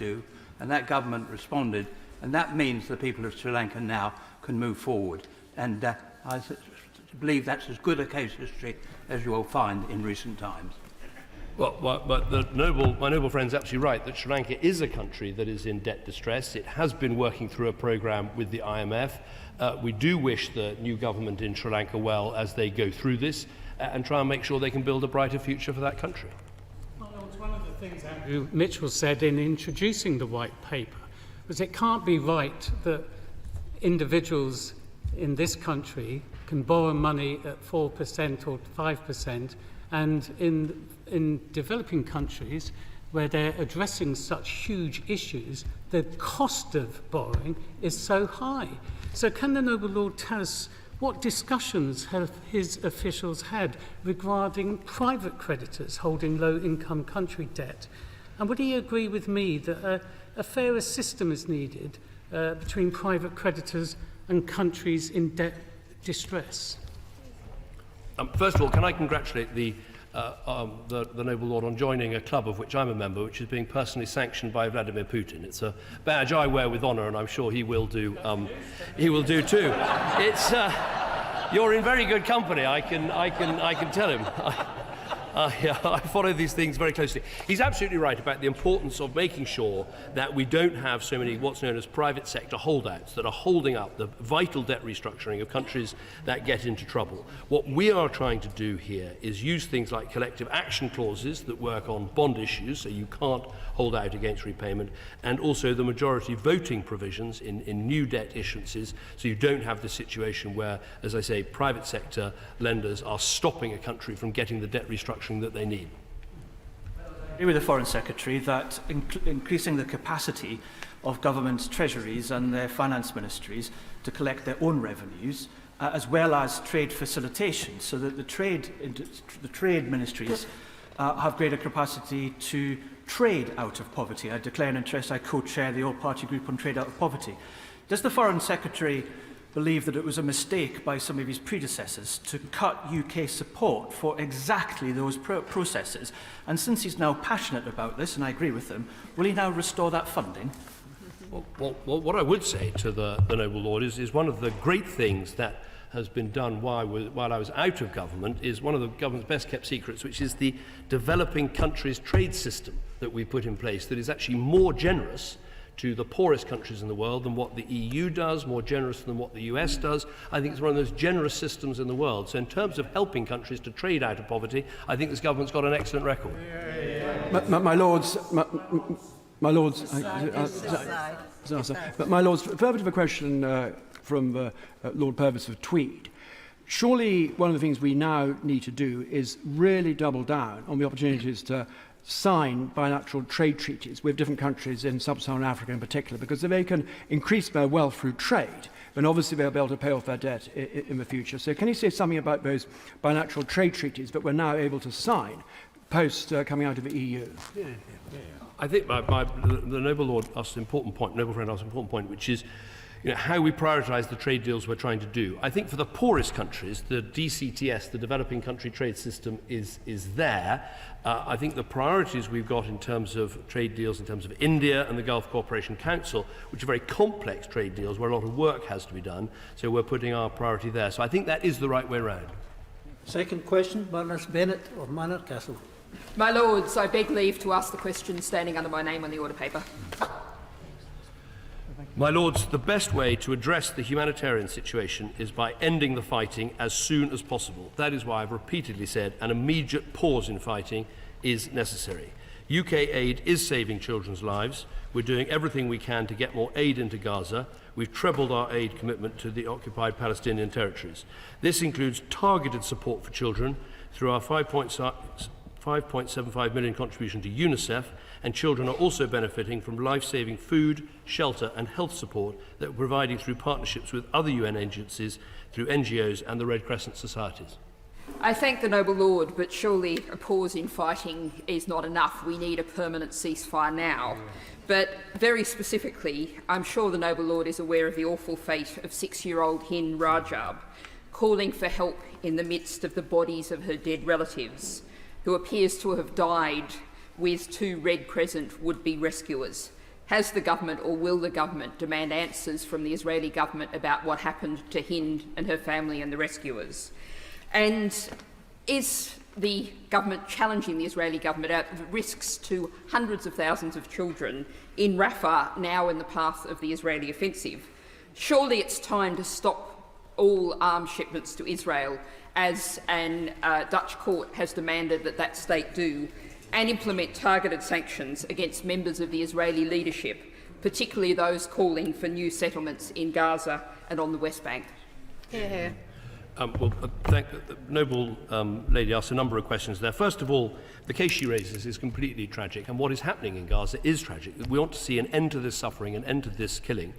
do, and that government responded, and that means the people of Sri Lanka now can move forward. And I believe that's as good a case history as you will find in recent times. Well, but my noble friend's absolutely right that Sri Lanka is a country that is in debt distress. It has been working through a programme with the IMF. We do wish the new government in Sri Lanka well as they go through this and try and make sure they can build a brighter future for that country. Well, it's one of the things Andrew Mitchell said in introducing the White Paper was it can't be right that individuals in this country can borrow money at 4% or 5%, and in developing countries where they're addressing such huge issues, the cost of borrowing is so high. So can the Noble Lord tell us what discussions have his officials had regarding private creditors holding low-income country debt? And would he agree with me that a fairer system is needed between private creditors and countries in debt distress? First of all, can I congratulate the Noble Lord on joining a club of which I'm a member, which is being personally sanctioned by Vladimir Putin. It's a badge I wear with honour, and I'm sure he will do. He will do too. It's you're in very good company. I can tell him. I follow these things very closely. He's absolutely right about the importance of making sure that we don't have so many what's known as private sector holdouts that are holding up the vital debt restructuring of countries that get into trouble. What we are trying to do here is use things like collective action clauses that work on bond issues, so you can't hold out against repayment, and also the majority voting provisions in new debt issuances, so you don't have the situation where, as I say, private sector lenders are stopping a country from getting the debt restructuring that they need. I agree with the Foreign Secretary that increasing the capacity of government treasuries and their finance ministries to collect their own revenues, as well as trade facilitation, so that the trade ministries have greater capacity to trade out of poverty. I declare an interest. I co-chair the all-party group on trade out of poverty. Does the Foreign Secretary believe that it was a mistake by some of his predecessors to cut UK support for exactly those processes? And since he's now passionate about this, and I agree with him, will he now restore that funding? Well, what I would say to the Noble Lord is one of the great things that has been done while I was out of government is one of the government's best kept secrets, which is the developing countries trade system that we put in place that is actually more generous to the poorest countries in the world than what the EU does, more generous than what the US does. I think it's one of those generous systems in the world. So in terms of helping countries to trade out of poverty, I think this government's got an excellent record. My Lords, further to the question from Lord Purvis of Tweed, surely one of the things we now need to do is really double down on the opportunities to sign bilateral trade treaties with different countries in sub-Saharan Africa in particular, because if they can increase their wealth through trade, then obviously they'll be able to pay off their debt in the future. So can you say something about those bilateral trade treaties that we're now able to sign post coming out of the EU? I think the Noble Lord asked an important point, Noble friend asked an important point, which is how we prioritise the trade deals we're trying to do. I think for the poorest countries, the DCTS, the Developing Country Trade System, is there. I think the priorities we've got in terms of trade deals, in terms of India and the Gulf Cooperation Council, which are very complex trade deals where a lot of work has to be done, so we're putting our priority there. So I think that is the right way round. Second question, Baroness Bennett of Manor Castle. My Lords, I beg leave to ask the question standing under my name on the order paper. My Lords, the best way to address the humanitarian situation is by ending the fighting as soon as possible. That is why I've repeatedly said an immediate pause in fighting is necessary. UK aid is saving children's lives. We're doing everything we can to get more aid into Gaza. We've trebled our aid commitment to the occupied Palestinian territories. This includes targeted support for children through our 5.75 million contribution to UNICEF, and children are also benefiting from life-saving food, shelter and health support that we're providing through partnerships with other UN agencies, through NGOs and the Red Crescent societies. I thank the Noble Lord, but surely a pause in fighting is not enough. We need a permanent ceasefire now. But very specifically, I'm sure the Noble Lord is aware of the awful fate of 6-year-old Hind Rajab, calling for help in the midst of the bodies of her dead relatives, who appears to have died with 2 Red Crescent would-be rescuers. Has the government or will the government demand answers from the Israeli government about what happened to Hind and her family and the rescuers? And is the government challenging the Israeli government about the risks to hundreds of thousands of children in Rafah now in the path of the Israeli offensive? Surely it's time to stop all arms shipments to Israel, as an Dutch court has demanded that that state do, and implement targeted sanctions against members of the Israeli leadership, particularly those calling for new settlements in Gaza and on the West Bank. The noble lady asked a number of questions there. First of all, the case she raises is completely tragic, and what is happening in Gaza is tragic. We want to see an end to this suffering, an end to this killing.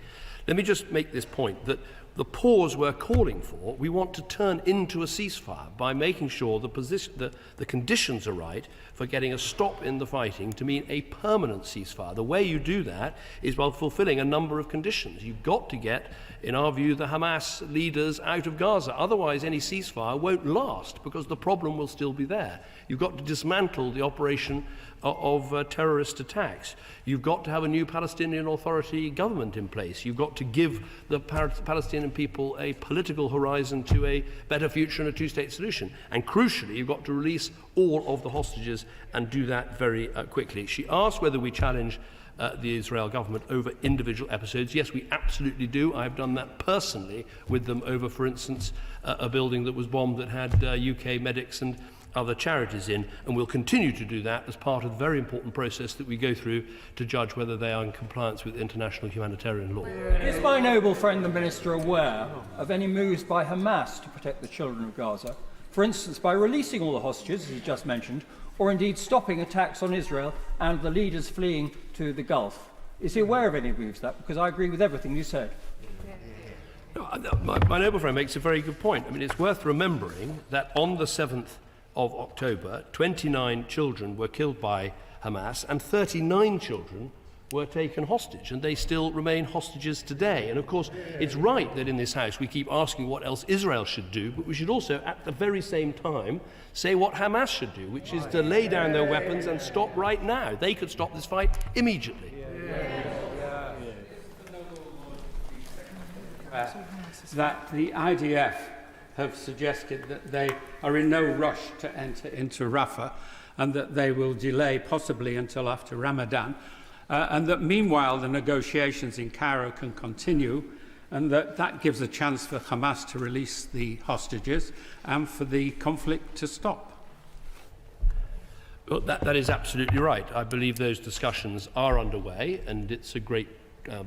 Let me just make this point, that the pause we're calling for, we want to turn into a ceasefire by making sure the conditions are right for getting a stop in the fighting to mean a permanent ceasefire. The way you do that is by fulfilling a number of conditions. You've got to get, in our view, the Hamas leaders out of Gaza. Otherwise, any ceasefire won't last because the problem will still be there. You've got to dismantle the operation of terrorist attacks. You've got to have a new Palestinian Authority government in place. You've got to give the Palestinian people a political horizon to a better future and a two-state solution. And crucially, you've got to release all of the hostages and do that very quickly. She asked whether we challenge the Israel government over individual episodes. Yes, we absolutely do. I've done that personally with them over, for instance, a building that was bombed that had UK medics and other charities in, and we'll continue to do that as part of the very important process that we go through to judge whether they are in compliance with international humanitarian law. Is my noble friend the Minister aware of any moves by Hamas to protect the children of Gaza? For instance, by releasing all the hostages, as he just mentioned, or indeed stopping attacks on Israel and the leaders fleeing to the Gulf? Is he aware of any moves like that? Because I agree with everything you said. My noble friend makes a very good point. I mean, it's worth remembering that on the 7th of October, 29 children were killed by Hamas and 39 children were taken hostage, and they still remain hostages today. And of course, it's right that in this House we keep asking what else Israel should do, but we should also, at the very same time, say what Hamas should do, which is to lay down their weapons and stop right now. They could stop this fight immediately. That the IDF have suggested that they are in no rush to enter into Rafah and that they will delay possibly until after Ramadan, and that meanwhile the negotiations in Cairo can continue, and that gives a chance for Hamas to release the hostages and for the conflict to stop. Well, that is absolutely right. I believe those discussions are underway, and it's a great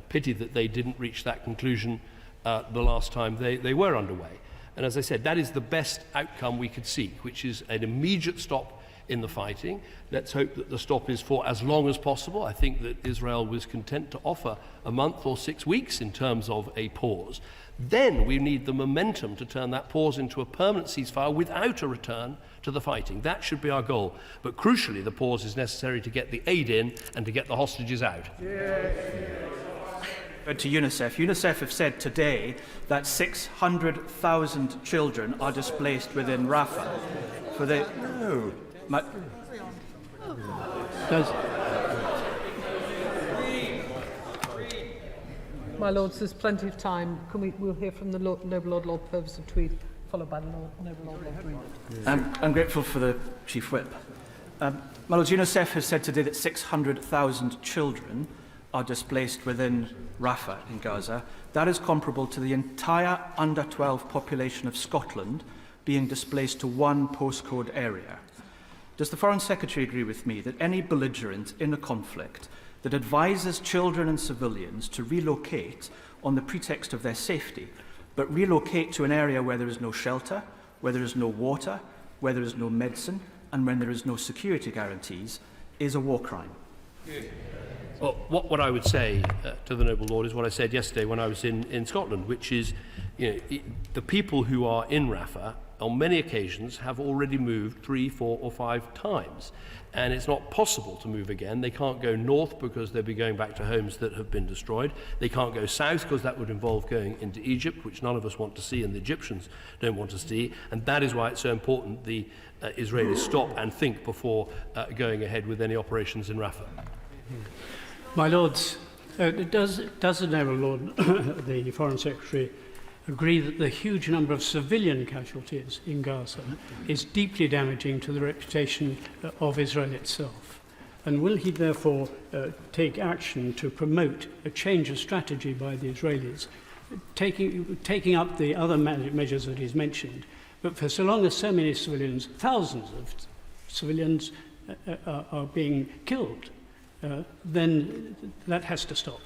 pity that they didn't reach that conclusion the last time they were underway. And as I said, that is the best outcome we could seek, which is an immediate stop in the fighting. Let's hope that the stop is for as long as possible. I think that Israel was content to offer a month or 6 weeks in terms of a pause. Then we need the momentum to turn that pause into a permanent ceasefire without a return to the fighting. That should be our goal. But crucially, the pause is necessary to get the aid in and to get the hostages out. To UNICEF. UNICEF have said today that 600,000 children are displaced within Rafah. For the My Lords, there's plenty of time. We'll hear from the Noble Lord Purvis of Tweed, followed by the Noble Lord Green. I'm grateful for the Chief Whip. My Lords, UNICEF has said today that 600,000 children are displaced within Rafah in Gaza. That is comparable to the entire under-12 population of Scotland being displaced to one postcode area. Does the Foreign Secretary agree with me that any belligerent in a conflict that advises children and civilians to relocate on the pretext of their safety, but relocate to an area where there is no shelter, where there is no water, where there is no medicine, and when there is no security guarantees, is a war crime? Well, what I would say to the Noble Lord is what I said yesterday when I was in Scotland, which is, the people who are in Rafah on many occasions have already moved 3, 4 or 5 times, and it's not possible to move again. They can't go north because they'll be going back to homes that have been destroyed. They can't go south because that would involve going into Egypt, which none of us want to see and the Egyptians don't want to see, and that is why it's so important the Israelis stop and think before going ahead with any operations in Rafah. My Lords, Does the Noble Lord, the Foreign Secretary, agree that the huge number of civilian casualties in Gaza is deeply damaging to the reputation of Israel itself? And will he therefore take action to promote a change of strategy by the Israelis, taking up the other measures that he's mentioned? But for so long as so many civilians, thousands of civilians are being killed, then that has to stop.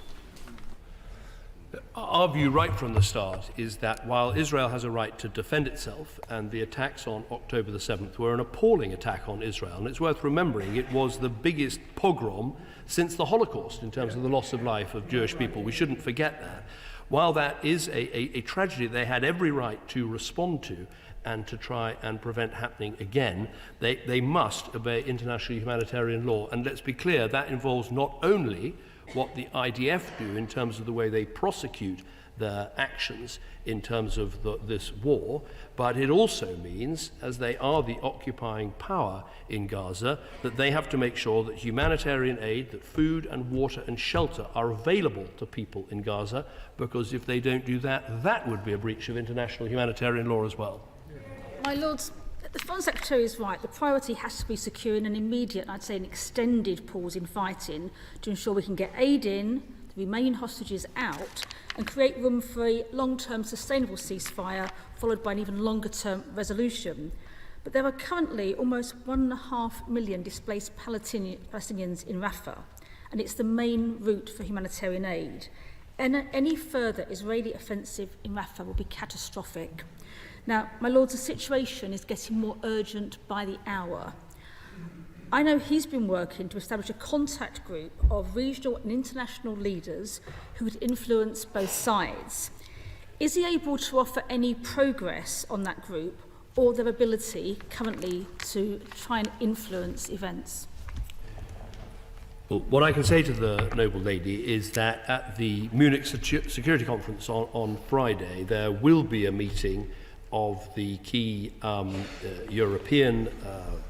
Our view right from the start is that while Israel has a right to defend itself, and the attacks on October the 7th were an appalling attack on Israel, and it's worth remembering it was the biggest pogrom since the Holocaust in terms of the loss of life of Jewish people. We shouldn't forget that. While that is a tragedy they had every right to respond to and to try and prevent happening again, they must obey international humanitarian law. And let's be clear, that involves not only what the IDF do in terms of the way they prosecute their actions in terms of this war, but it also means, as they are the occupying power in Gaza, that they have to make sure that humanitarian aid, that food and water and shelter are available to people in Gaza, because if they don't do that, that would be a breach of international humanitarian law as well. My Lords, the Foreign Secretary is right. The priority has to be securing an immediate, I'd say an extended pause in fighting to ensure we can get aid in, the remaining hostages out, and create room for a long-term sustainable ceasefire followed by an even longer-term resolution. But there are currently almost 1.5 million displaced Palestinians in Rafah, and it's the main route for humanitarian aid. Any further Israeli offensive in Rafah will be catastrophic. Now, my Lords, the situation is getting more urgent by the hour. I know he's been working to establish a contact group of regional and international leaders who would influence both sides. Is he able to offer any progress on that group or their ability currently to try and influence events? Well, what I can say to the Noble Lady is that at the Munich Security Conference on Friday, there will be a meeting of the key European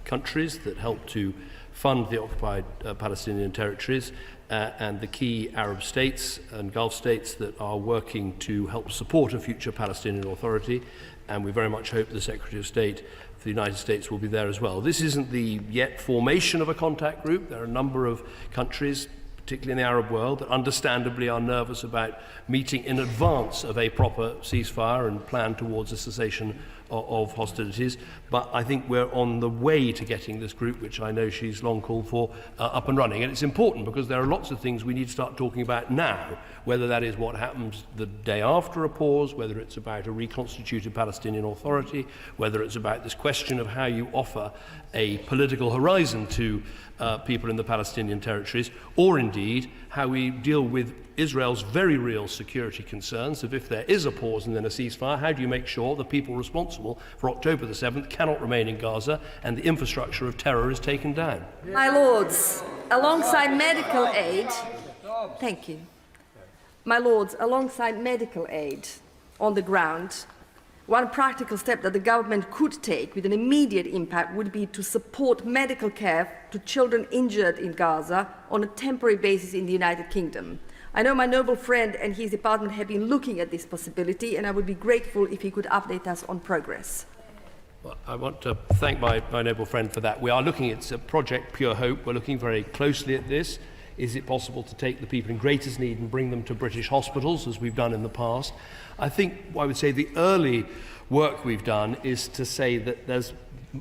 countries that help to fund the occupied Palestinian territories and the key Arab states and Gulf states that are working to help support a future Palestinian Authority, and we very much hope the Secretary of State for the United States will be there as well. This isn't the yet formation of a contact group. There are a number of countries, particularly in the Arab world, that understandably are nervous about meeting in advance of a proper ceasefire and plan towards a cessation of hostilities. But I think we're on the way to getting this group, which I know she's long called for, up and running. And it's important because there are lots of things we need to start talking about now, whether that is what happens the day after a pause, whether it's about a reconstituted Palestinian Authority, whether it's about this question of how you offer a political horizon to people in the Palestinian territories, or indeed how we deal with Israel's very real security concerns of if there is a pause and then a ceasefire, how do you make sure the people responsible for October the 7th cannot remain in Gaza and the infrastructure of terror is taken down? My Lords, alongside medical aid, thank you. My Lords, alongside medical aid on the ground, one practical step that the government could take with an immediate impact would be to support medical care to children injured in Gaza on a temporary basis in the United Kingdom. I know my noble friend and his department have been looking at this possibility, and I would be grateful if he could update us on progress. Well, I want to thank my noble friend for that. We are looking at Project Pure Hope. We're looking very closely at this. Is it possible to take the people in greatest need and bring them to British hospitals, as we've done in the past? I think, I would say, the early work we've done is to say that there's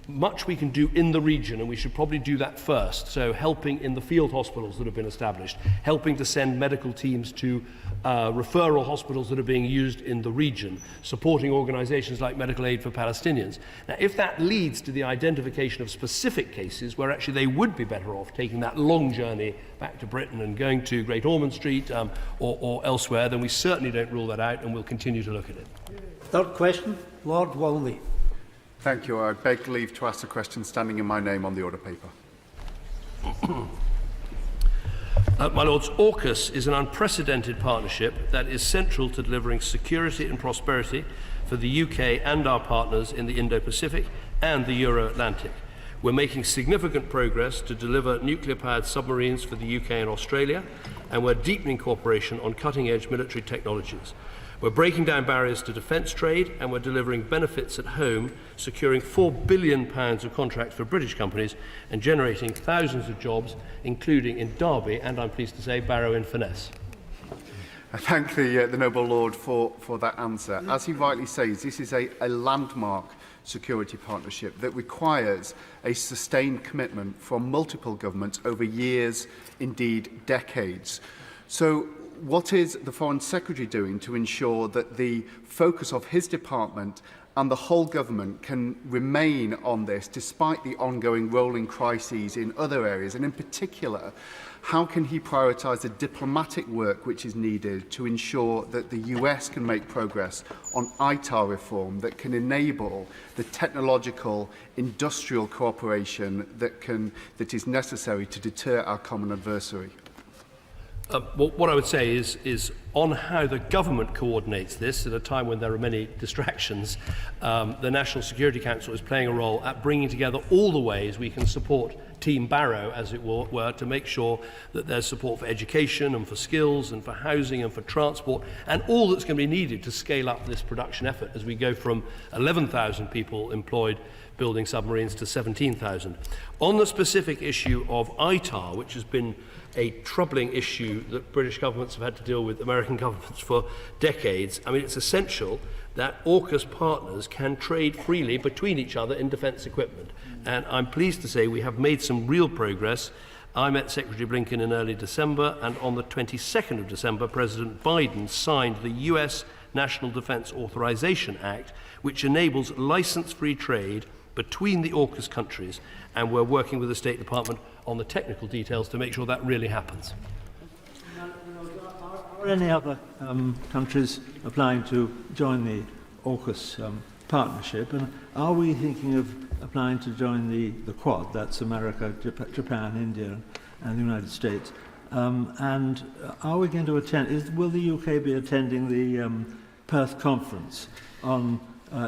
much we can do in the region, and we should probably do that first. So helping in the field hospitals that have been established, helping to send medical teams to referral hospitals that are being used in the region, supporting organisations like Medical Aid for Palestinians. Now, if that leads to the identification of specific cases where actually they would be better off taking that long journey back to Britain and going to Great Ormond Street or elsewhere, then we certainly don't rule that out, and we'll continue to look at it. Third question, Lord Walmsley. Thank you. I beg leave to ask a question standing in my name on the order paper. My Lords, AUKUS is an unprecedented partnership that is central to delivering security and prosperity for the UK and our partners in the Indo-Pacific and the Euro-Atlantic. We're making significant progress to deliver nuclear-powered submarines for the UK and Australia, and we're deepening cooperation on cutting-edge military technologies. We're breaking down barriers to defence trade, and we're delivering benefits at home, securing £4 billion of contracts for British companies and generating thousands of jobs, including in Derby and, I'm pleased to say, Barrow-in-Furness. I thank the Noble Lord for that answer. As he rightly says, this is a landmark security partnership that requires a sustained commitment from multiple governments over years, indeed decades. So what is the Foreign Secretary doing to ensure that the focus of his department and the whole government can remain on this despite the ongoing rolling crises in other areas? And in particular, how can he prioritise the diplomatic work which is needed to ensure that the US can make progress on ITAR reform that can enable the technological industrial cooperation that is necessary to deter our common adversary? Well, what I would say is on how the government coordinates this at a time when there are many distractions, the National Security Council is playing a role at bringing together all the ways we can support Team Barrow, as it were, to make sure that there's support for education and for skills and for housing and for transport and all that's going to be needed to scale up this production effort as we go from 11,000 people employed building submarines to 17,000. On the specific issue of ITAR, which has been a troubling issue that British governments have had to deal with American governments for decades, I mean, it's essential that AUKUS partners can trade freely between each other in defence equipment. And I'm pleased to say we have made some real progress. I met Secretary Blinken in early December, and on the 22nd of December, President Biden signed the US National Defence Authorization Act, which enables license-free trade between the AUKUS countries, and we're working with the State Department on the technical details to make sure that really happens. Are any other countries applying to join the AUKUS partnership, and are we thinking of applying to join the Quad, that's America, Japan, India and the United States, and are we going to attend, will the UK be attending the Perth Conference on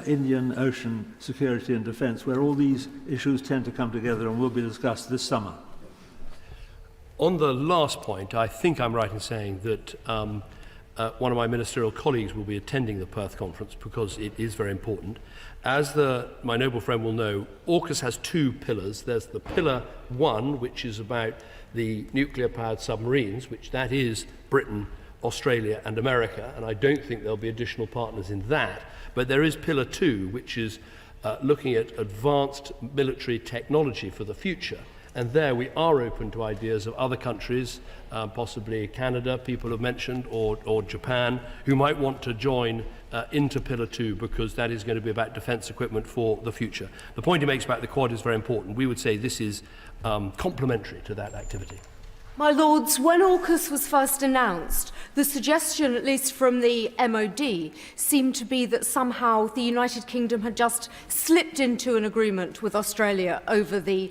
Indian Ocean security and defence, where all these issues tend to come together and will be discussed this summer? On the last point, I think I'm right in saying that one of my ministerial colleagues will be attending the Perth Conference because it is very important. As my noble friend will know, AUKUS has two pillars. There's the pillar one, which is about the nuclear-powered submarines, which that is Britain, Australia and America, and I don't think there'll be additional partners in that. But there is pillar two, which is looking at advanced military technology for the future. And there we are open to ideas of other countries, possibly Canada, people have mentioned, or Japan, who might want to join into Pillar 2 because that is going to be about defence equipment for the future. The point he makes about the Quad is very important. We would say this is complementary to that activity. My Lords, when AUKUS was first announced, the suggestion, at least from the MOD, seemed to be that somehow the United Kingdom had just slipped into an agreement with Australia over the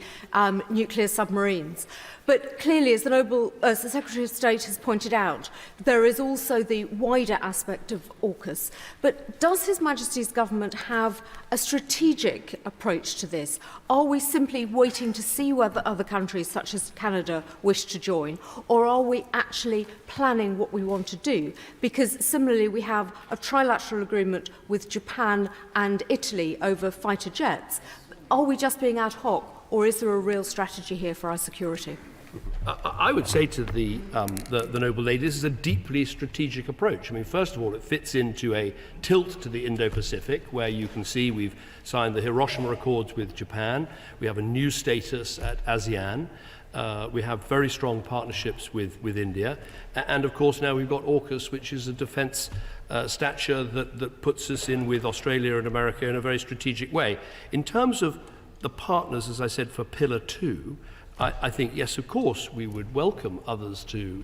nuclear submarines. But clearly, as the Secretary of State has pointed out, there is also the wider aspect of AUKUS. But does His Majesty's government have a strategic approach to this? Are we simply waiting to see whether other countries, such as Canada, wish to join? Or are we actually planning what we want to do? Because similarly, we have a trilateral agreement with Japan and Italy over fighter jets. Are we just being ad hoc, or is there a real strategy here for our security? I would say to the noble lady, this is a deeply strategic approach. I mean, first of all, it fits into a tilt to the Indo-Pacific, where you can see we've signed the Hiroshima Accords with Japan. We have a new status at ASEAN. We have very strong partnerships with India. And, of course, now we've got AUKUS, which is a defence stature that puts us in with Australia and America in a very strategic way. In terms of the partners, as I said, for Pillar 2, I think, yes, of course, we would welcome others to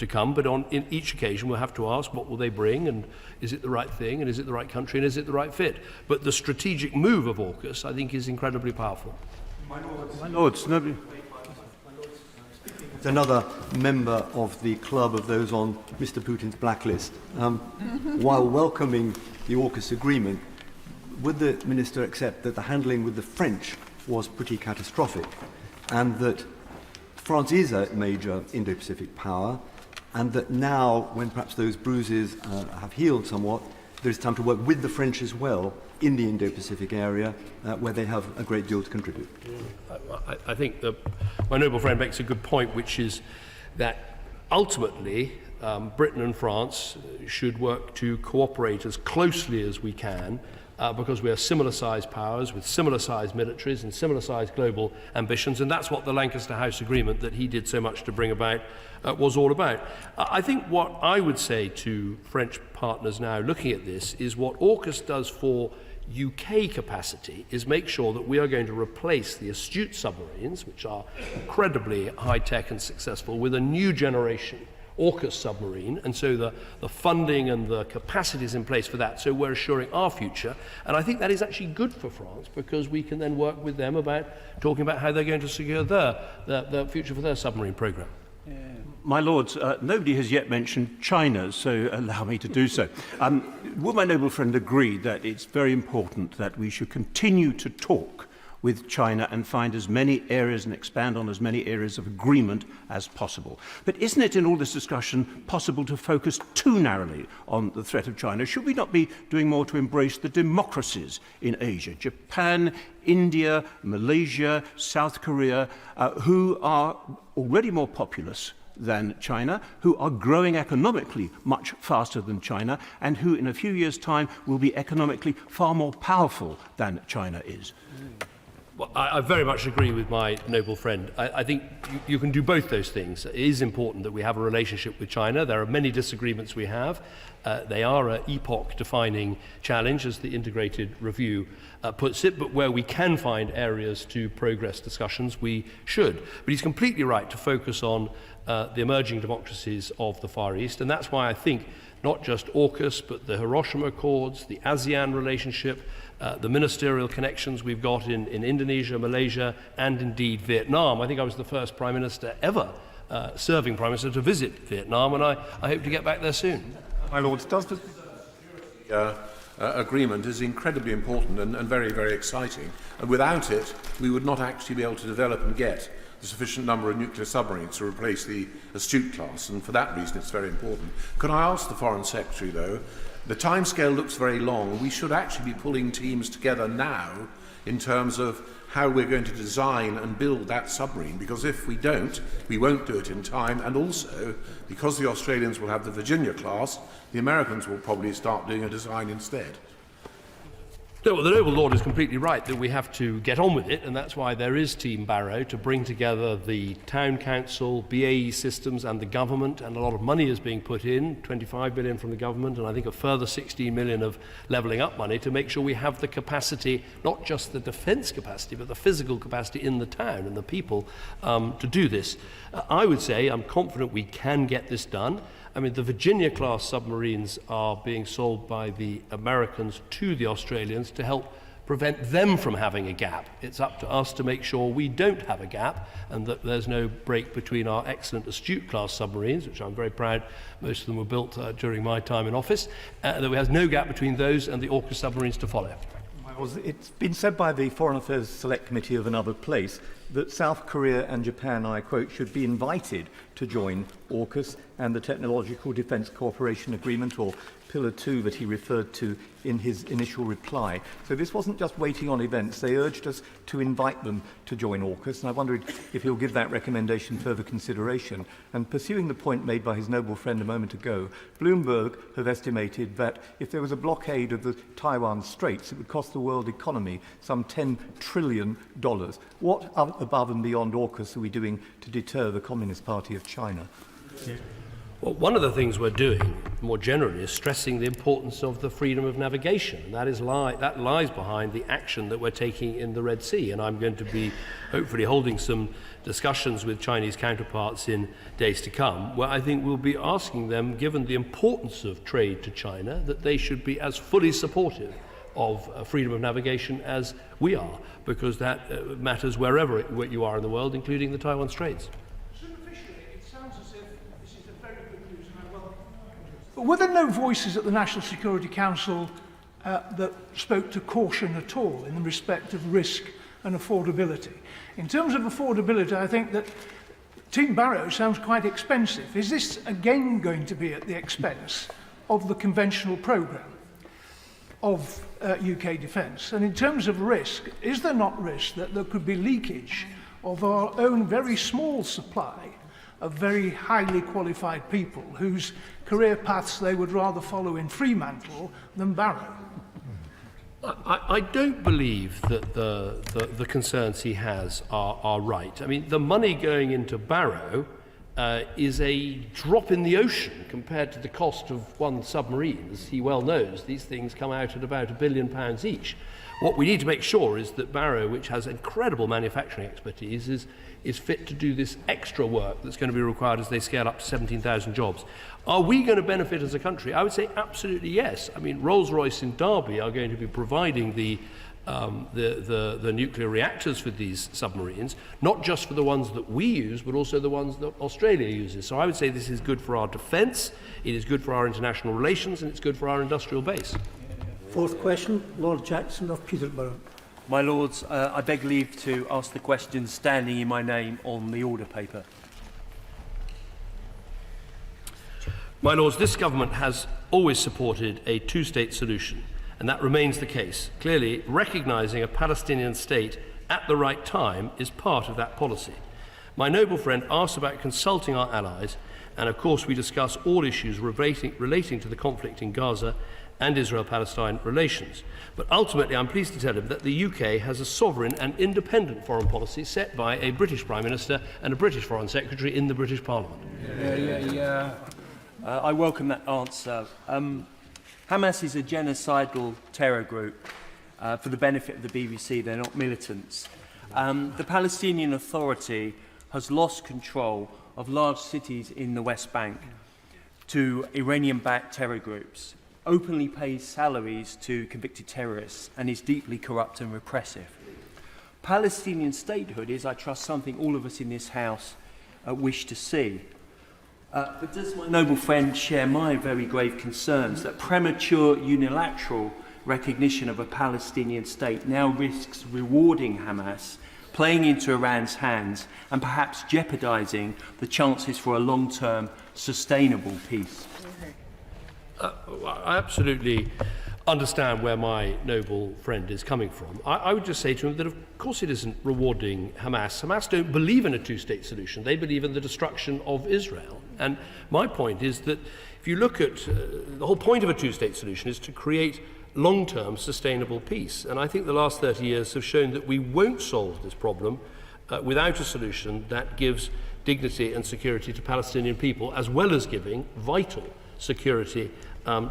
come, but in each occasion we'll have to ask what will they bring, and is it the right thing, and is it the right country, and is it the right fit? But the strategic move of AUKUS, I think, is incredibly powerful. My Lords, another member of the club of those on Mr. Putin's blacklist. While welcoming the AUKUS agreement, would the Minister accept that the handling with the French was pretty catastrophic, and that France is a major Indo-Pacific power, and that now, when perhaps those bruises have healed somewhat, there is time to work with the French as well in the Indo-Pacific area, where they have a great deal to contribute. I think that my noble friend makes a good point, which is that ultimately Britain and France should work to cooperate as closely as we can, because we are similar-sized powers with similar-sized militaries and similar-sized global ambitions, and that's what the Lancaster House Agreement that he did so much to bring about was all about. I think what I would say to French partners now looking at this is what AUKUS does for UK capacity is make sure that we are going to replace the Astute submarines, which are incredibly high-tech and successful, with a new generation AUKUS submarine, and so the funding and the capacity is in place for that, so we're assuring our future. And I think that is actually good for France, because we can then work with them about talking about how they're going to secure their future for their submarine programme. My Lords, nobody has yet mentioned China, so allow me to do so. Would my noble friend agree that it's very important that we should continue to talk with China and find as many areas and expand on as many areas of agreement as possible? But isn't it in all this discussion possible to focus too narrowly on the threat of China? Should we not be doing more to embrace the democracies in Asia, Japan, India, Malaysia, South Korea, who are already more populous than China, who are growing economically much faster than China, and who in a few years' time will be economically far more powerful than China is? Well, I very much agree with my noble friend. I think you can do both those things. It is important that we have a relationship with China. There are many disagreements we have. They are an epoch-defining challenge, as the integrated review puts it, but where we can find areas to progress discussions, we should. But he's completely right to focus on the emerging democracies of the Far East, and that's why I think not just AUKUS, but the Hiroshima Accords, the ASEAN relationship, the ministerial connections we've got in Indonesia, Malaysia, and indeed Vietnam. I think I was the first Prime Minister ever, serving Prime Minister, to visit Vietnam, and I hope to get back there soon. My Lords, does the agreement is incredibly important and very, very exciting. And without it, we would not actually be able to develop and get the sufficient number of nuclear submarines to replace the Astute class, and for that reason it's very important. Could I ask the Foreign Secretary, though, the timescale looks very long. We should actually be pulling teams together now in terms of how we're going to design and build that submarine, because if we don't, we won't do it in time, and also, because the Australians will have the Virginia class, the Americans will probably start doing a design instead. No, well, the noble lord is completely right that we have to get on with it, and that's why there is Team Barrow, to bring together the town council, BAE Systems and the government, and a lot of money is being put in, 25 million from the government, and I think a further 16 million of levelling up money to make sure we have the capacity, not just the defence capacity, but the physical capacity in the town and the people to do this. I would say I'm confident we can get this done. I mean, the Virginia-class submarines are being sold by the Americans to the Australians to help prevent them from having a gap. It's up to us to make sure we don't have a gap and that there's no break between our excellent Astute-class submarines, which I'm very proud most of them were built during my time in office, that there has no gap between those and the AUKUS submarines to follow. It's been said by the Foreign Affairs Select Committee of another place that South Korea and Japan, I quote, should be invited to join AUKUS and the Technological Defence Cooperation Agreement, or Pillar 2 that he referred to in his initial reply. So this wasn't just waiting on events. They urged us to invite them to join AUKUS, and I wondered if he'll give that recommendation further consideration. And pursuing the point made by his noble friend a moment ago, Bloomberg have estimated that if there was a blockade of the Taiwan Straits, it would cost the world economy some $10 trillion. What above and beyond AUKUS are we doing to deter the Communist Party of China? Yeah. Well, one of the things we're doing, more generally, is stressing the importance of the freedom of navigation. And that lies behind the action that we're taking in the Red Sea. And I'm going to be hopefully holding some discussions with Chinese counterparts in days to come, where I think we'll be asking them, given the importance of trade to China, that they should be as fully supportive of freedom of navigation as we are, because that matters wherever you are in the world, including the Taiwan Straits. But were there no voices at the National Security Council that spoke to caution at all in respect of risk and affordability. In terms of affordability, I think that Team Barrow sounds quite expensive. Is this again going to be at the expense of the conventional programme of UK defence? And in terms of risk, is there not risk that there could be leakage of our own very small supply of very highly qualified people whose career paths they would rather follow in Fremantle than Barrow? I don't believe that the concerns he has are right. I mean, the money going into Barrow is a drop in the ocean compared to the cost of one submarine. As he well knows, these things come out at about £1 billion each. What we need to make sure is that Barrow, which has incredible manufacturing expertise, is fit to do this extra work that's going to be required as they scale up to 17,000 jobs. Are we going to benefit as a country? I would say absolutely yes. I mean, Rolls-Royce in Derby are going to be providing the nuclear reactors for these submarines, not just for the ones that we use, but also the ones that Australia uses. So I would say this is good for our defence, it is good for our international relations, and it's good for our industrial base. Fourth question, Lord Jackson of Peterborough. My Lords, I beg leave to ask the question standing in my name on the order paper. My Lords, this government has always supported a two-state solution, and that remains the case. Clearly, recognising a Palestinian state at the right time is part of that policy. My noble friend asked about consulting our allies, and of course we discuss all issues relating to the conflict in Gaza and Israel-Palestine relations. But ultimately, I'm pleased to tell him that the UK has a sovereign and independent foreign policy set by a British Prime Minister and a British Foreign Secretary in the British Parliament. I welcome that answer. Hamas is a genocidal terror group. For the benefit of the BBC, they're not militants. The Palestinian Authority has lost control of large cities in the West Bank to Iranian-backed terror groups, openly pays salaries to convicted terrorists, and is deeply corrupt and repressive. Palestinian statehood is, I trust, something all of us in this House wish to see. But does my noble friend share my very grave concerns that premature unilateral recognition of a Palestinian state now risks rewarding Hamas, playing into Iran's hands, and perhaps jeopardising the chances for a long-term sustainable peace? I absolutely understand where my noble friend is coming from. I would just say to him that of course it isn't rewarding Hamas. Hamas don't believe in a two-state solution. They believe in the destruction of Israel. And my point is that if you look at the whole point of a two-state solution is to create long-term sustainable peace. And I think the last 30 years have shown that we won't solve this problem without a solution that gives dignity and security to Palestinian people, as well as giving vital security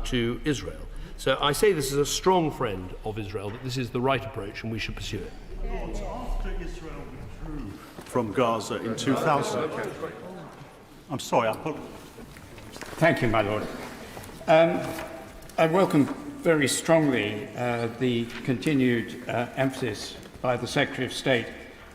to Israel. So I say this as a strong friend of Israel, that this is the right approach and we should pursue it. After Israel withdrew from Gaza in 2000... I'm sorry, Thank you, my Lord. I welcome very strongly the continued emphasis by the Secretary of State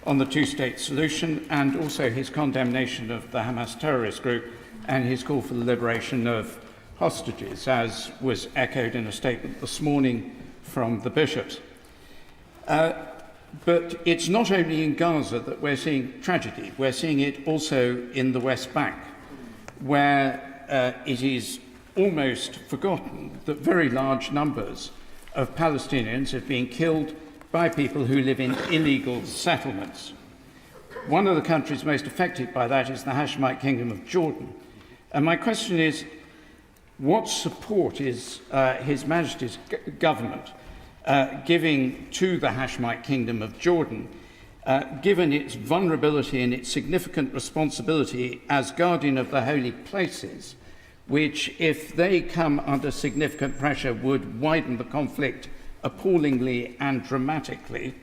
on the two-state solution, and also his condemnation of the Hamas terrorist group and his call for the liberation of hostages, as was echoed in a statement this morning from the bishops. But it's not only in Gaza that we're seeing tragedy, we're seeing it also in the West Bank, where it is almost forgotten that very large numbers of Palestinians have been killed by people who live in illegal settlements. One of the countries most affected by that is the Hashemite Kingdom of Jordan. And my question is, what support is His Majesty's government giving to the Hashemite Kingdom of Jordan, given its vulnerability and its significant responsibility as guardian of the holy places, which, if they come under significant pressure, would widen the conflict appallingly and dramatically?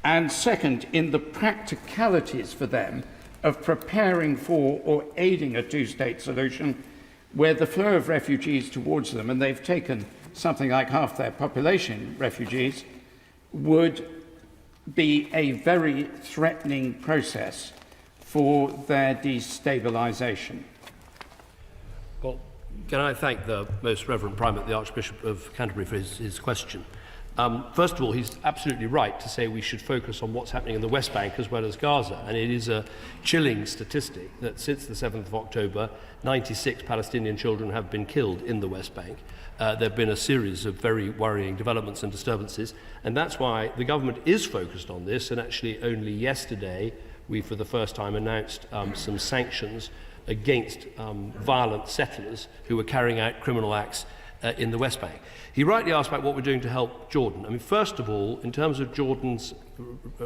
And second, in the practicalities for them of preparing for or aiding a two-state solution, where the flow of refugees towards them, and they've taken something like half their population refugees, would be a very threatening process for their destabilisation. Well, can I thank the Most Reverend Primate, the Archbishop of Canterbury, for his question. First of all, he's absolutely right to say we should focus on what's happening in the West Bank as well as Gaza. And it is a chilling statistic that since the 7th of October, 96 Palestinian children have been killed in the West Bank. There have been a series of very worrying developments and disturbances, and that's why the government is focused on this. And actually only yesterday we for the first time announced some sanctions against violent settlers who were carrying out criminal acts in the West Bank. He rightly asked about what we're doing to help Jordan. I mean, first of all, in terms of Jordan's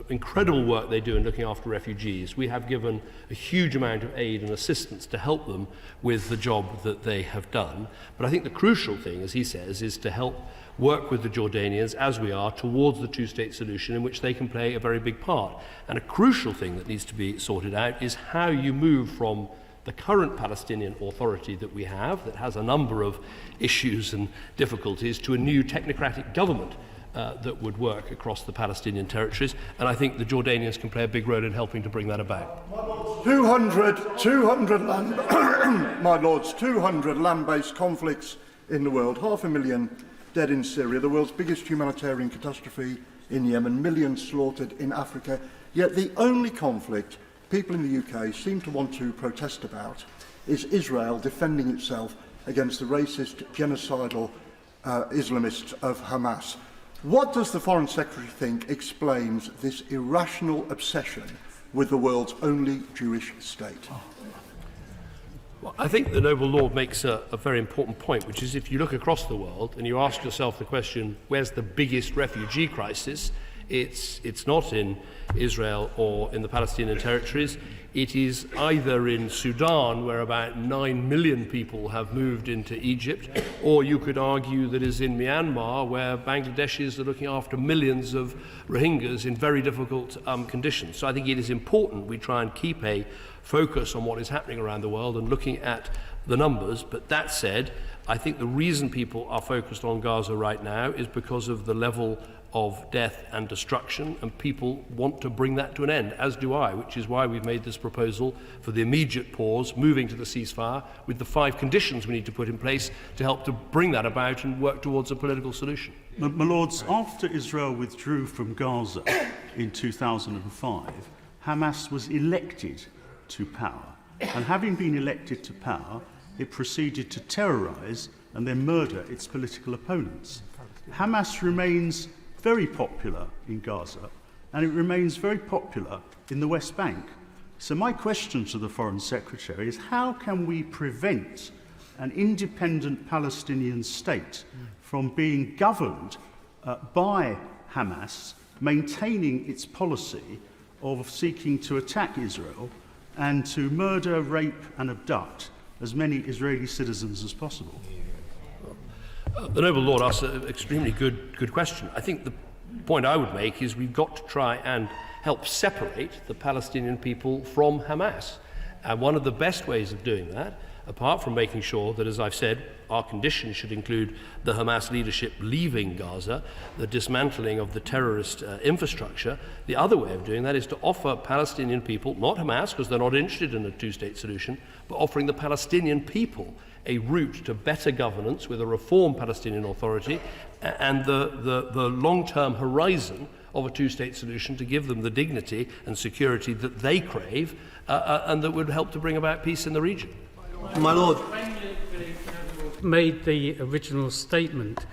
incredible work they do in looking after refugees, we have given a huge amount of aid and assistance to help them with the job that they have done. But I think the crucial thing, as he says, is to help work with the Jordanians, as we are, towards the two-state solution in which they can play a very big part. And a crucial thing that needs to be sorted out is how you move from the current Palestinian Authority that we have, that has a number of issues and difficulties, to a new technocratic government that would work across the Palestinian territories. And I think the Jordanians can play a big role in helping to bring that about. 200 land, my lords, 200 land-based conflicts in the world, 500,000 dead in Syria, the world's biggest humanitarian catastrophe in Yemen, millions slaughtered in Africa. Yet the only conflict people in the UK seem to want to protest about is Israel defending itself against the racist, genocidal Islamists of Hamas. What does the Foreign Secretary think explains this irrational obsession with the world's only Jewish state? Well, I think the Noble Lord makes a very important point, which is if you look across the world and you ask yourself the question, where's the biggest refugee crisis? It's not in Israel or in the Palestinian territories. It is either in Sudan, where about 9 million people have moved into Egypt, or you could argue that is in Myanmar, where Bangladeshis are looking after millions of Rohingyas in very difficult conditions. So I think it is important we try and keep a focus on what is happening around the world and looking at the numbers. But that said, I think the reason people are focused on Gaza right now is because of the level of death and destruction, and people want to bring that to an end, as do I, which is why we've made this proposal for the immediate pause, moving to the ceasefire, with the 5 conditions we need to put in place to help to bring that about and work towards a political solution. My Lords, after Israel withdrew from Gaza in 2005, Hamas was elected to power, and having been elected to power, it proceeded to terrorise and then murder its political opponents. Hamas remains very popular in Gaza, and it remains very popular in the West Bank. So my question to the Foreign Secretary is, how can we prevent an independent Palestinian state from being governed by Hamas, maintaining its policy of seeking to attack Israel and to murder, rape and abduct as many Israeli citizens as possible? The Noble Lord asked an extremely good question. I think the point I would make is we've got to try and help separate the Palestinian people from Hamas. And one of the best ways of doing that, apart from making sure that, as I've said, our conditions should include the Hamas leadership leaving Gaza, the dismantling of the terrorist infrastructure, the other way of doing that is to offer Palestinian people, not Hamas, because they're not interested in a two-state solution, but offering the Palestinian people a route to better governance with a reformed Palestinian Authority and the long-term horizon of a two-state solution to give them the dignity and security that they crave and that would help to bring about peace in the region. My Lord. When the made the original statement,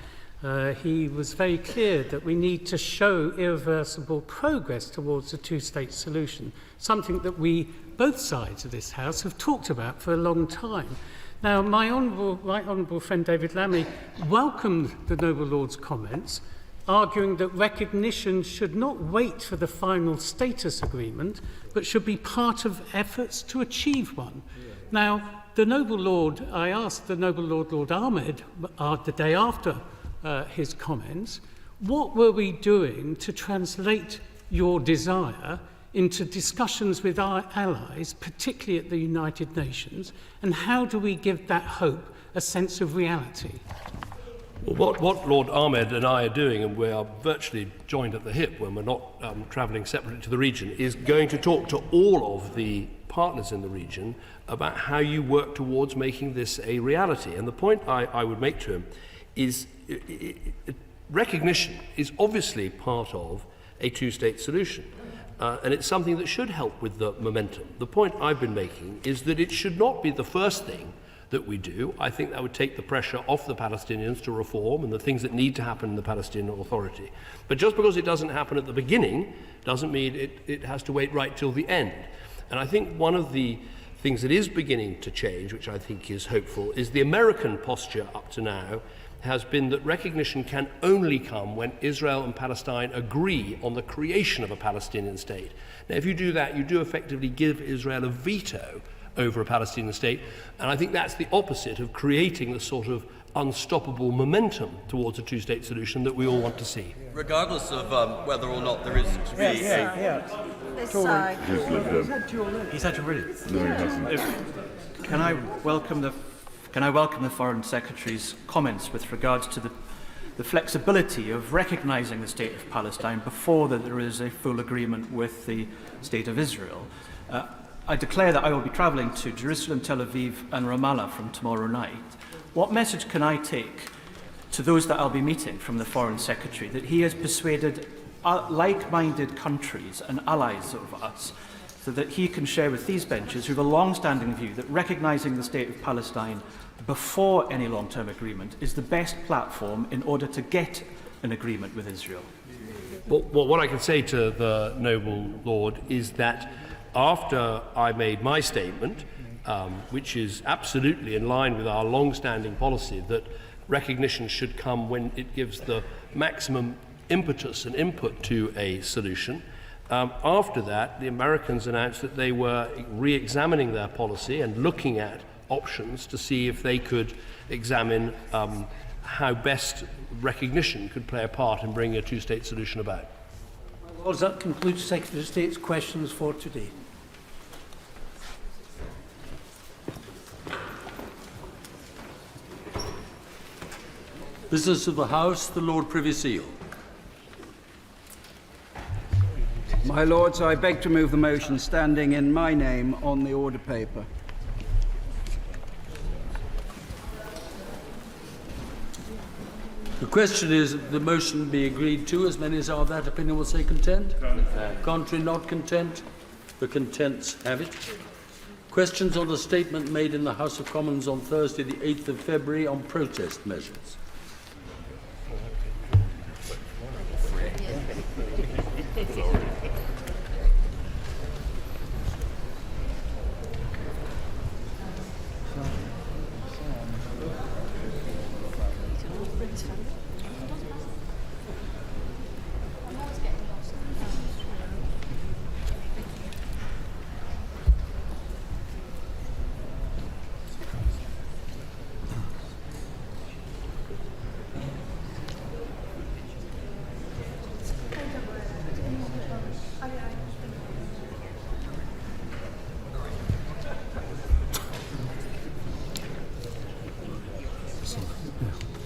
he was very clear that we need to show irreversible progress towards a two-state solution, something that we, both sides of this House, have talked about for a long time. Now, my right honourable friend David Lammy welcomed the Noble Lord's comments, arguing that recognition should not wait for the final status agreement, but should be part of efforts to achieve one. Now, the Noble Lord, I asked the Noble Lord, Lord Ahmed, the day after his comments, what were we doing to translate your desire into discussions with our allies, particularly at the United Nations, and how do we give that hope a sense of reality? Well, what Lord Ahmed and I are doing, and we are virtually joined at the hip when we're not travelling separately to the region, is going to talk to all of the partners in the region about how you work towards making this a reality. And the point I would make to him is recognition is obviously part of a two-state solution. And it's something that should help with the momentum. The point I've been making is that it should not be the first thing that we do. I think that would take the pressure off the Palestinians to reform and the things that need to happen in the Palestinian Authority. But just because it doesn't happen at the beginning doesn't mean it has to wait right till the end. And I think one of the things that is beginning to change, which I think is hopeful, is the American posture up to now has been that recognition can only come when Israel and Palestine agree on the creation of a Palestinian state. Now, if you do that, you do effectively give Israel a veto over a Palestinian state, and I think that's the opposite of creating the sort of unstoppable momentum towards a two-state solution that we all want to see. Regardless of whether or not there is to be He's had your ready. No, he hasn't. Can I welcome the Foreign Secretary's comments with regards to the flexibility of recognising the State of Palestine before that there is a full agreement with the State of Israel? I declare that I will be travelling to Jerusalem, Tel Aviv and Ramallah from tomorrow night. What message can I take to those that I'll be meeting from the Foreign Secretary that he has persuaded like-minded countries and allies of us so that he can share with these benches who have a long-standing view that recognising the State of Palestine before any long-term agreement is the best platform in order to get an agreement with Israel? Well, what I can say to the noble lord is that after I made my statement, which is absolutely in line with our long-standing policy that recognition should come when it gives the maximum impetus and input to a solution, after that, the Americans announced that they were re-examining their policy and looking at options to see if they could examine how best recognition could play a part in bringing a two-state solution about. Well, that concludes Secretary of State's questions for today. Business of the House, the Lord Privy Seal. My Lords, I beg to move the motion standing in my name on the order paper. The question is that the motion be agreed to. As many as are of that opinion will say content. Contrary, not content. The contents have it. Questions on the statement made in the House of Commons on Thursday, the 8th of February, on protest measures.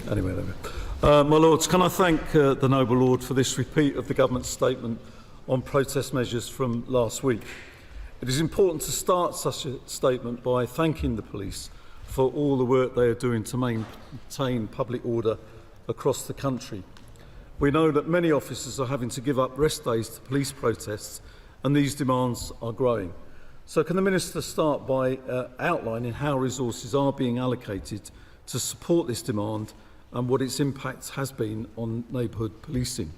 Anyway, there we go. My Lords, can I thank the noble Lord for this repeat of the government's statement on protest measures from last week. It is important to start such a statement by thanking the police for all the work they are doing to maintain public order across the country. We know that many officers are having to give up rest days to police protests, and these demands are growing. So can the Minister start by outlining how resources are being allocated to support this demand and what its impact has been on neighbourhood policing?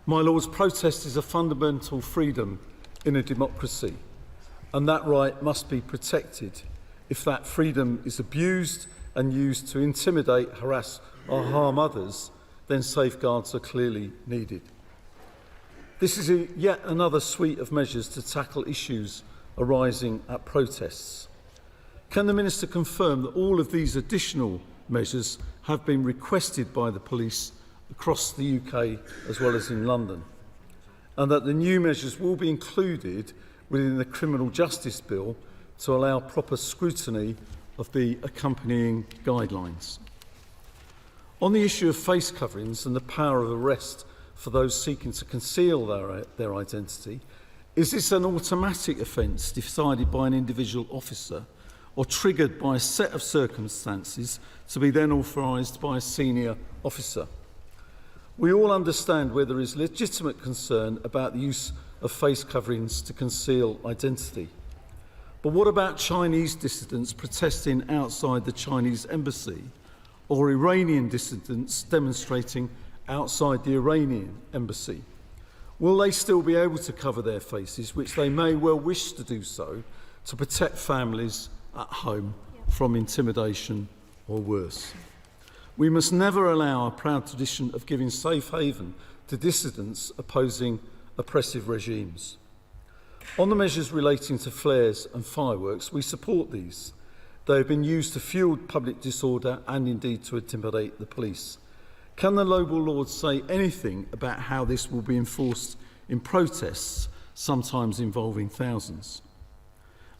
My Lords, protest is a fundamental freedom in a democracy, and that right must be protected. If that freedom is abused and used to intimidate, harass or harm others, then safeguards are clearly needed. This is yet another suite of measures to tackle issues arising at protests. Can the Minister confirm that all of these additional measures have been requested by the police across the UK as well as in London, and that the new measures will be included within the Criminal Justice Bill to allow proper scrutiny of the accompanying guidelines? On the issue of face coverings and the power of arrest for those seeking to conceal their identity, is this an automatic offence decided by an individual officer or triggered by a set of circumstances to be then authorised by a senior officer? We all understand where there is legitimate concern about the use of face coverings to conceal identity. But what about Chinese dissidents protesting outside the Chinese embassy, or Iranian dissidents demonstrating outside the Iranian embassy? Will they still be able to cover their faces, which they may well wish to do so, to protect families at home from intimidation or worse? We must never allow our proud tradition of giving safe haven to dissidents opposing oppressive regimes. On the measures relating to flares and fireworks, we support these. They have been used to fuel public disorder and indeed to intimidate the police. Can the noble lords say anything about how this will be enforced in protests, sometimes involving thousands?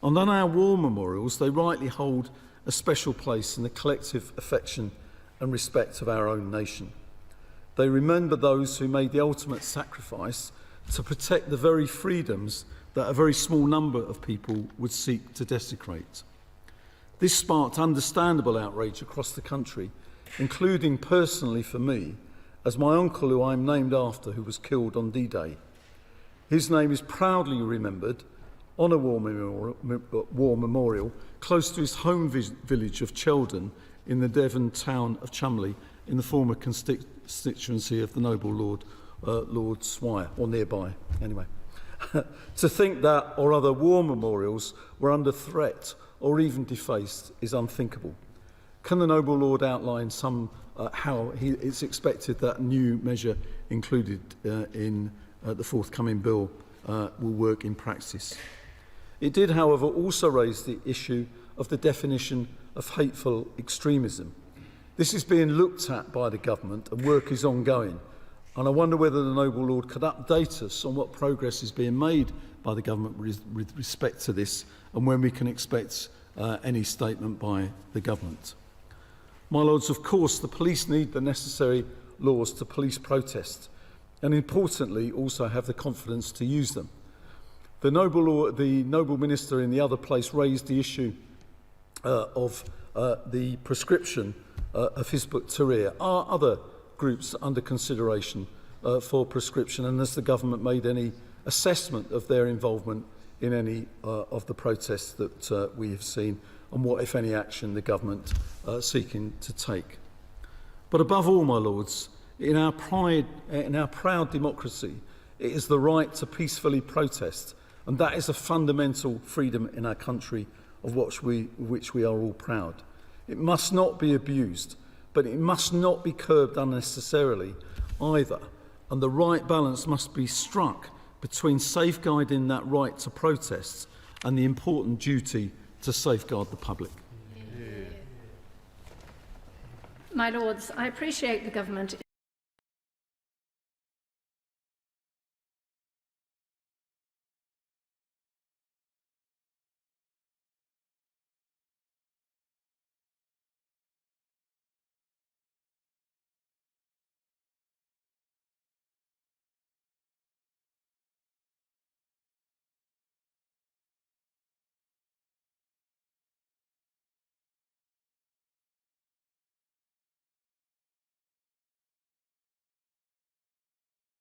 And on our war memorials, they rightly hold a special place in the collective affection and respect of our own nation. They remember those who made the ultimate sacrifice to protect the very freedoms that a very small number of people would seek to desecrate. This sparked understandable outrage across the country, including personally for me, as my uncle, who I am named after, who was killed on D-Day. His name is proudly remembered on a war memorial close to his home village of Cheldon in the Devon town of Chumley, in the former constituency of the noble Lord, Lord Swire, or nearby, anyway. To think that or other war memorials were under threat or even defaced is unthinkable. Can the noble Lord outline how it's expected that new measure included in the forthcoming bill will work in practice? It did, however, also raise the issue of the definition of hateful extremism. This is being looked at by the government and work is ongoing. And I wonder whether the noble Lord could update us on what progress is being made by the government with respect to this and when we can expect any statement by the government. My lords, of course, the police need the necessary laws to police protest and, importantly, also have the confidence to use them. The noble minister in the other place raised the issue of the prescription of his book Tahrir. Are other groups under consideration for prescription, and has the government made any assessment of their involvement in any of the protests that we have seen, and what, if any, action the government seeking to take? But above all, my lords, in our proud democracy, it is the right to peacefully protest, and that is a fundamental freedom in our country of which we are all proud. It must not be abused, but it must not be curbed unnecessarily either, and the right balance must be struck between safeguarding that right to protest and the important duty to safeguard the public. My Lords, I appreciate the government